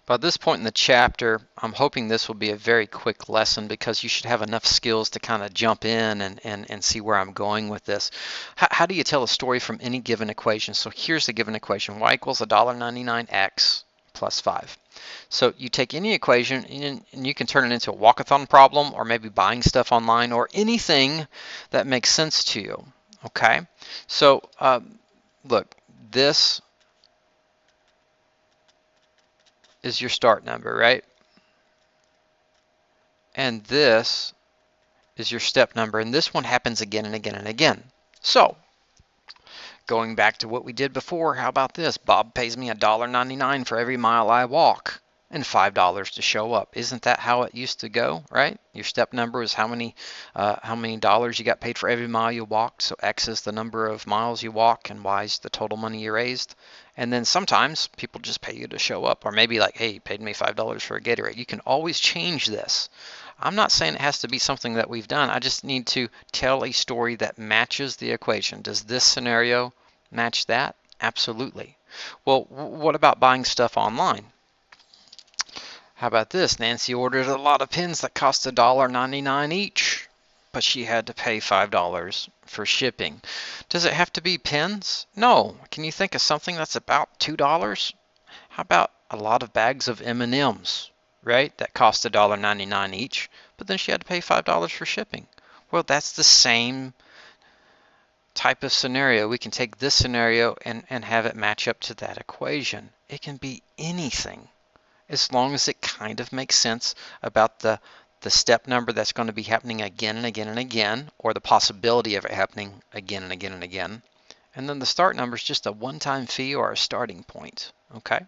By this point in the chapter, I'm hoping this will be a very quick lesson because you should have enough skills to kind of jump in and see where I'm going with this. How do you tell a story from any given equation? So here's the given equation. Y equals $1.99x plus 5. So you take any equation and you can turn it into a walkathon problem or maybe buying stuff online or anything that makes sense to you. Okay? So look, this is your start number, right? And this is your step number, and this one happens again and again and again. So, going back to what we did before, how about this? Bob pays me $1.99 for every mile I walk and $5 to show up. Isn't that how it used to go, right? Your step number is how many dollars you got paid for every mile you walked. So X is the number of miles you walk, and Y is the total money you raised. And then sometimes people just pay you to show up, or maybe like, hey, you paid me $5 for a Gatorade. You can always change this. I'm not saying it has to be something that we've done. I just need to tell a story that matches the equation. Does this scenario match that? Absolutely. Well, what about buying stuff online? How about this? Nancy ordered a lot of pens that cost $1.99 each, but she had to pay $5 for shipping. Does it have to be pens? No. Can you think of something that's about $2? How about a lot of bags of M&Ms, right? That cost $1.99 each, but then she had to pay $5 for shipping. Well, that's the same type of scenario. We can take this scenario and have it match up to that equation. It can be anything as long as it kind of makes sense about the step number that's going to be happening again and again and again, or the possibility of it happening again and again and again. And then the start number is just a one-time fee or a starting point, okay?